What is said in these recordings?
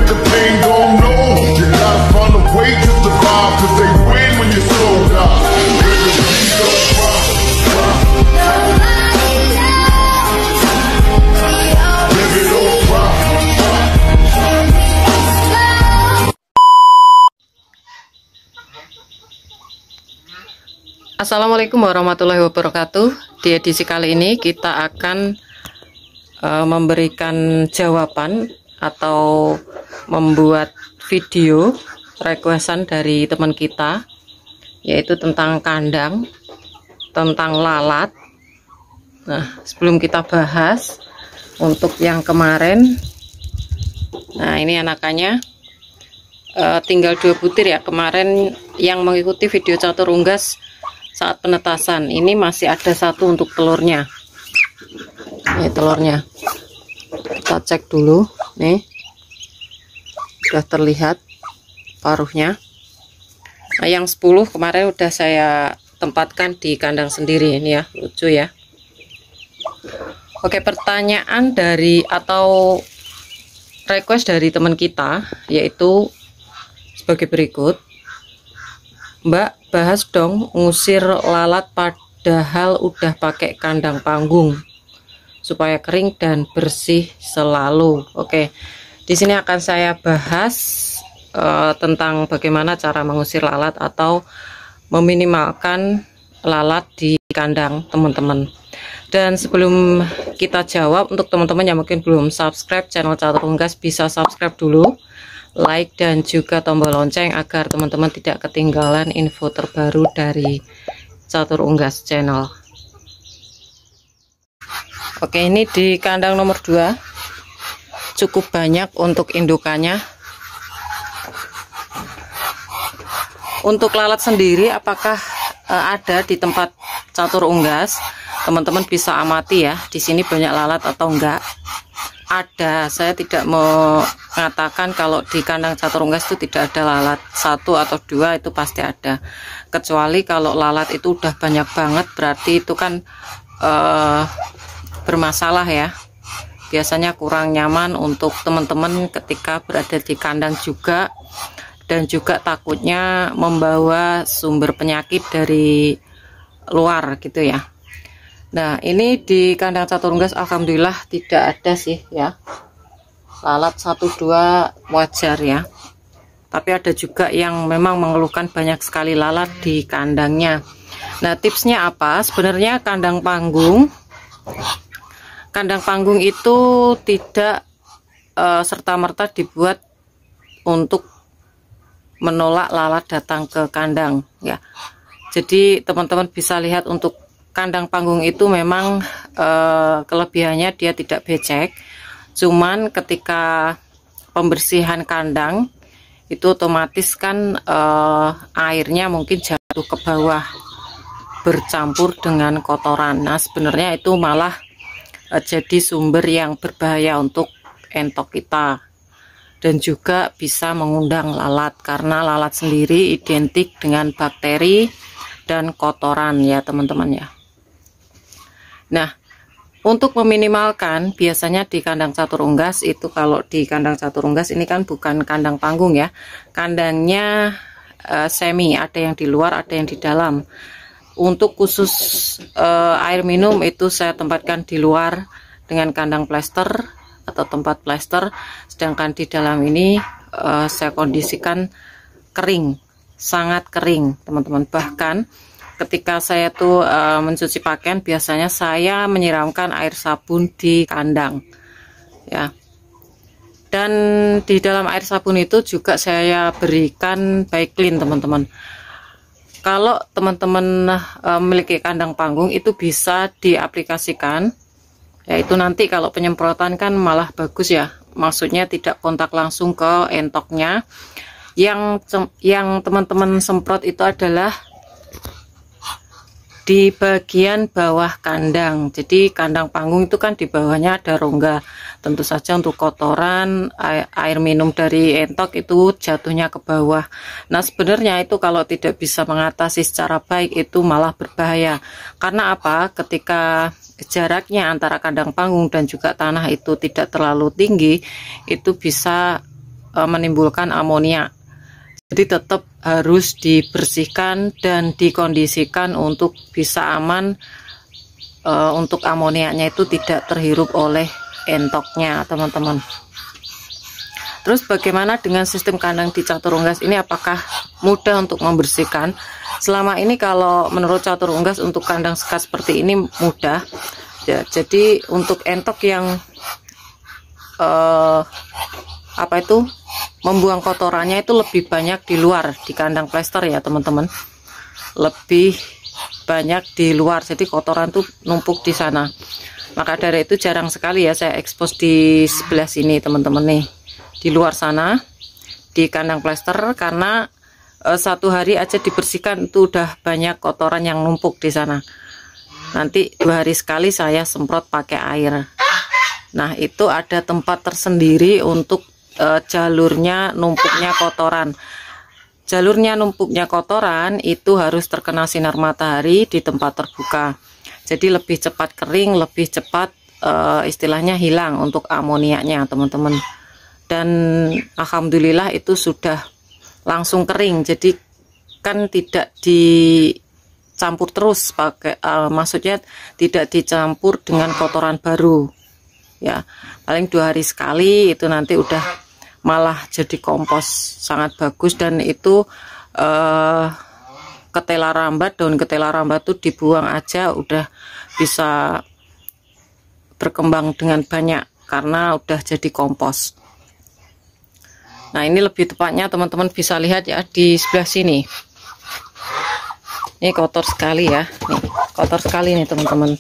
the pain gon' know. You gotta find a way to survive, 'cause they win when you slow down. Assalamualaikum warahmatullahi wabarakatuh. Di edisi kali ini kita akan memberikan jawaban atau membuat video requestan dari teman kita, yaitu tentang kandang, tentang lalat. Nah, sebelum kita bahas untuk yang kemarin, nah ini anakannya tinggal 2 butir ya. Kemarin yang mengikuti video catur unggas saat penetasan, ini masih ada 1 untuk telurnya. Ini telurnya, kita cek dulu. Nih, sudah terlihat paruhnya. Nah, yang 10 kemarin udah saya tempatkan di kandang sendiri. Ini ya, lucu ya. Oke, pertanyaan dari atau request dari teman kita yaitu sebagai berikut. Mbak, bahas dong ngusir lalat padahal udah pakai kandang panggung supaya kering dan bersih selalu. Oke, di sini akan saya bahas tentang bagaimana cara mengusir lalat atau meminimalkan lalat di kandang teman-teman. Dan sebelum kita jawab, untuk teman-teman yang mungkin belum subscribe channel Catur Unggas, bisa subscribe dulu, like dan juga tombol lonceng agar teman-teman tidak ketinggalan info terbaru dari Catur Unggas channel. Oke, ini di kandang nomor 2 cukup banyak untuk indukannya. Untuk lalat sendiri apakah ada di tempat Catur Unggas? Teman-teman bisa amati ya, di sini banyak lalat atau enggak. Ada, saya tidak mengatakan kalau di kandang Catur Unggas itu tidak ada lalat. 1 atau 2 itu pasti ada. Kecuali kalau lalat itu udah banyak banget, berarti itu kan bermasalah ya. Biasanya kurang nyaman untuk teman-teman ketika berada di kandang juga. Dan juga takutnya membawa sumber penyakit dari luar gitu ya. Nah, ini di kandang Catur Unggas alhamdulillah tidak ada sih ya. Lalat 1-2 wajar ya. Tapi ada juga yang memang mengeluhkan banyak sekali lalat di kandangnya. Nah, tipsnya apa? Sebenarnya kandang panggung itu tidak serta-merta dibuat untuk menolak lalat datang ke kandang ya. Jadi teman-teman bisa lihat untuk kandang panggung itu memang kelebihannya dia tidak becek. Cuman ketika pembersihan kandang itu otomatis kan airnya mungkin jatuh ke bawah bercampur dengan kotoran. Nah, sebenarnya itu malah jadi sumber yang berbahaya untuk entok kita. Dan juga bisa mengundang lalat, karena lalat sendiri identik dengan bakteri dan kotoran ya teman-teman ya. Nah, untuk meminimalkan biasanya di kandang Catur Unggas itu, kalau di kandang Catur Unggas ini kan bukan kandang panggung ya. Kandangnya semi, ada yang di luar, ada yang di dalam. Untuk khusus air minum itu saya tempatkan di luar dengan kandang plester atau tempat plester, sedangkan di dalam ini saya kondisikan kering, sangat kering teman-teman. Bahkan ketika saya tuh mencuci pakaian, biasanya saya menyiramkan air sabun di kandang ya. Dan di dalam air sabun itu juga saya berikan Baiklin teman-teman. Kalau teman-teman memiliki kandang panggung itu bisa diaplikasikan, yaitu nanti kalau penyemprotan kan malah bagus ya, maksudnya tidak kontak langsung ke entoknya. Yang teman-teman semprot itu adalah di bagian bawah kandang. Jadi kandang panggung itu kan di bawahnya ada rongga. Tentu saja untuk kotoran, air minum dari entok itu jatuhnya ke bawah. Nah, sebenarnya itu kalau tidak bisa mengatasi secara baik itu malah berbahaya. Karena apa? Ketika jaraknya antara kandang panggung dan juga tanah itu tidak terlalu tinggi, itu bisa menimbulkan amonia. Jadi tetap harus dibersihkan dan dikondisikan untuk bisa aman, untuk amoniaknya itu tidak terhirup oleh entoknya, teman-teman. Terus bagaimana dengan sistem kandang di catur unggas ini, apakah mudah untuk membersihkan? Selama ini kalau menurut catur unggas untuk kandang sekat seperti ini mudah ya. Jadi untuk entok yang membuang kotorannya itu lebih banyak di luar, di kandang plester ya teman-teman, lebih banyak di luar, jadi kotoran tuh numpuk di sana. Maka dari itu jarang sekali ya saya ekspos di sebelah sini teman-teman nih, di luar sana di kandang plester, karena satu hari aja dibersihkan itu udah banyak kotoran yang numpuk di sana. Nanti 2 hari sekali saya semprot pakai air. Nah itu ada tempat tersendiri untuk jalurnya numpuknya kotoran. Jalurnya numpuknya kotoran itu harus terkena sinar matahari di tempat terbuka. Jadi lebih cepat kering, lebih cepat istilahnya hilang untuk amoniaknya teman-teman. Dan alhamdulillah itu sudah langsung kering. Jadi kan tidak dicampur terus pakai, maksudnya tidak dicampur dengan kotoran baru. Ya, paling 2 hari sekali itu nanti udah malah jadi kompos sangat bagus. Dan itu ketela rambat, daun ketela rambat tuh dibuang aja udah bisa berkembang dengan banyak karena udah jadi kompos. Nah ini lebih tepatnya teman-teman bisa lihat ya di sebelah sini. Ini kotor sekali ya, nih kotor sekali nih teman-teman.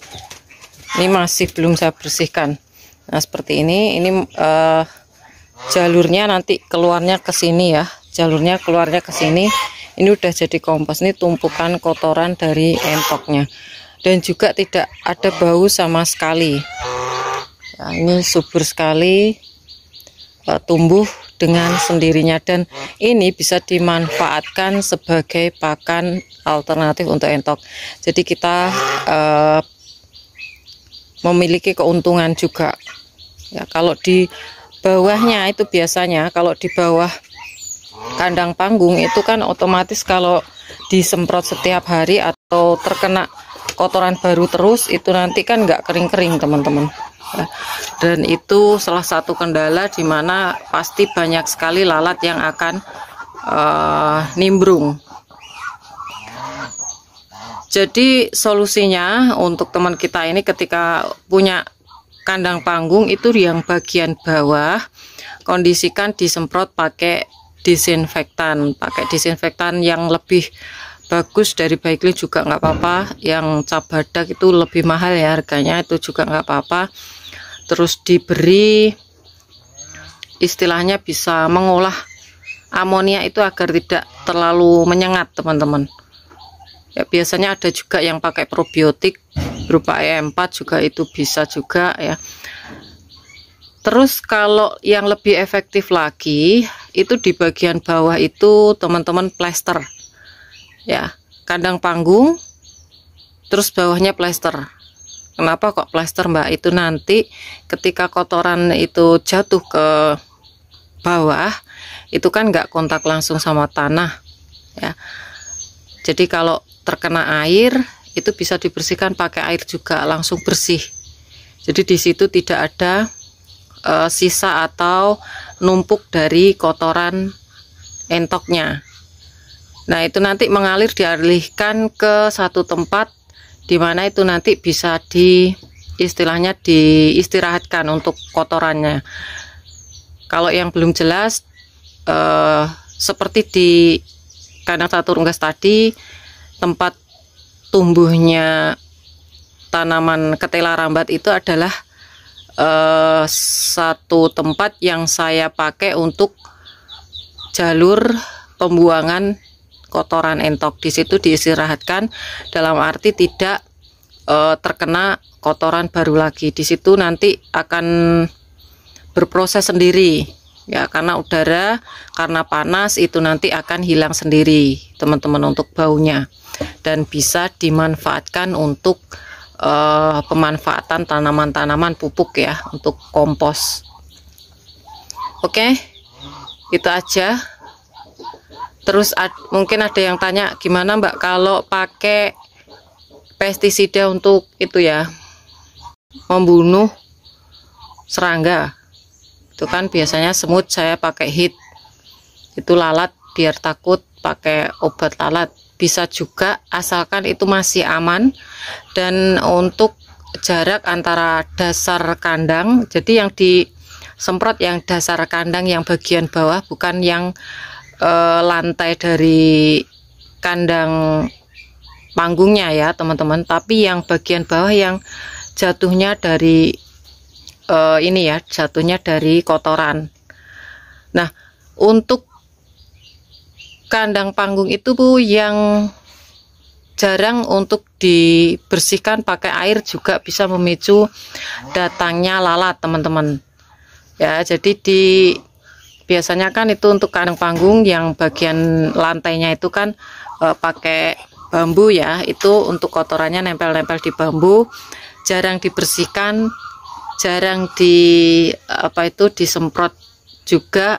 Ini masih belum saya bersihkan. Nah seperti ini jalurnya nanti keluarnya ke sini ya, jalurnya keluarnya ke sini. Ini udah jadi kompos, ini tumpukan kotoran dari entoknya, dan juga tidak ada bau sama sekali. Nah, ini subur sekali, tumbuh dengan sendirinya, dan ini bisa dimanfaatkan sebagai pakan alternatif untuk entok. Jadi kita memiliki keuntungan juga. Ya, kalau di bawahnya itu biasanya kalau di bawah kandang panggung itu kan otomatis kalau disemprot setiap hari atau terkena kotoran baru terus itu nanti kan nggak kering-kering teman-teman. Ya, dan itu salah satu kendala di mana pasti banyak sekali lalat yang akan nimbrung. Jadi solusinya untuk teman kita ini ketika punya kandang panggung itu yang bagian bawah kondisikan disemprot pakai disinfektan, yang lebih bagus dari Baiklin juga nggak apa-apa, yang cap badak itu lebih mahal ya harganya, itu juga nggak apa-apa. Terus diberi istilahnya bisa mengolah amonia itu agar tidak terlalu menyengat teman-teman ya. Biasanya ada juga yang pakai probiotik berupa E4 juga, itu bisa juga ya. Terus kalau yang lebih efektif lagi itu di bagian bawah itu teman-teman plester ya, kandang panggung terus bawahnya plester. Kenapa kok plester mbak? Itu nanti ketika kotoran itu jatuh ke bawah itu kan nggak kontak langsung sama tanah ya. Jadi kalau terkena air itu bisa dibersihkan pakai air juga, langsung bersih. Jadi di situ tidak ada sisa atau numpuk dari kotoran entoknya. Nah itu nanti mengalir, dialihkan ke satu tempat di mana itu nanti bisa istilahnya diistirahatkan untuk kotorannya. Kalau yang belum jelas seperti di kandang catur unggas tadi, tempat tumbuhnya tanaman ketela rambat itu adalah satu tempat yang saya pakai untuk jalur pembuangan kotoran entok. Di situ diistirahatkan dalam arti tidak terkena kotoran baru lagi. Di situ nanti akan berproses sendiri ya, karena udara, karena panas itu nanti akan hilang sendiri teman-teman untuk baunya, dan bisa dimanfaatkan untuk pemanfaatan tanaman-tanaman pupuk ya, untuk kompos. Oke, Itu aja. Terus mungkin ada yang tanya, gimana Mbak kalau pakai pestisida untuk itu ya, membunuh serangga. Itu kan biasanya semut, saya pakai hit. Itu lalat biar takut, pakai obat lalat. Bisa juga asalkan itu masih aman. Dan untuk jarak antara dasar kandang, jadi yang disemprot yang dasar kandang yang bagian bawah, bukan yang lantai dari kandang panggungnya ya teman-teman, tapi yang bagian bawah yang jatuhnya dari ini ya, jatuhnya dari kotoran. Nah, untuk kandang panggung itu Bu yang jarang untuk dibersihkan pakai air juga bisa memicu datangnya lalat teman-teman ya. Jadi biasanya kan itu untuk kandang panggung yang bagian lantainya itu kan pakai bambu ya, itu untuk kotorannya nempel-nempel di bambu, jarang dibersihkan, jarang disemprot juga.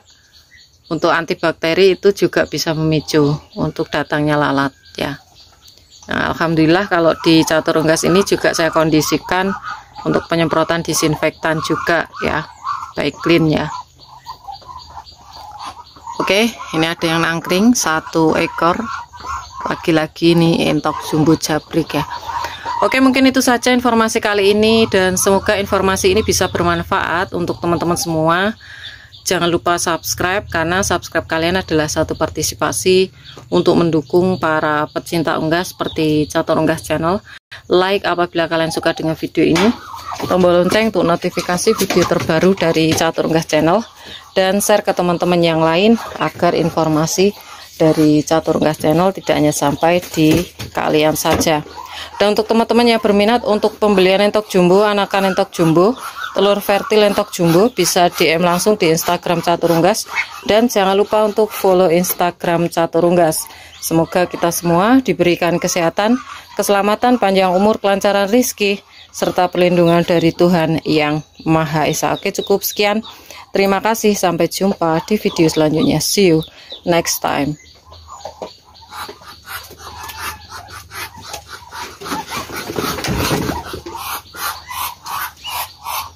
Untuk antibakteri itu juga bisa memicu untuk datangnya lalat ya. Nah, alhamdulillah kalau di Catur Unggas ini juga saya kondisikan untuk penyemprotan disinfektan juga ya, baik clean ya. Oke, ini ada yang nangkring 1 ekor. Lagi-lagi ini entok jumbo jabrik ya. Oke, mungkin itu saja informasi kali ini, dan semoga informasi ini bisa bermanfaat untuk teman-teman semua. Jangan lupa subscribe, karena subscribe kalian adalah satu partisipasi untuk mendukung para pecinta unggas seperti Catur Unggas Channel. Like apabila kalian suka dengan video ini, tombol lonceng untuk notifikasi video terbaru dari Catur Unggas Channel, dan share ke teman-teman yang lain agar informasi dari Catur Unggas Channel tidak hanya sampai di kalian saja. Dan untuk teman-teman yang berminat untuk pembelian entok jumbo, anakan entok jumbo, telur fertil entok jumbo, bisa DM langsung di Instagram Catur Unggas, dan jangan lupa untuk follow Instagram Catur Unggas. Semoga kita semua diberikan kesehatan, keselamatan, panjang umur, kelancaran rezeki, serta perlindungan dari Tuhan Yang Maha Esa. Oke, cukup sekian. Terima kasih, sampai jumpa di video selanjutnya. See you next time.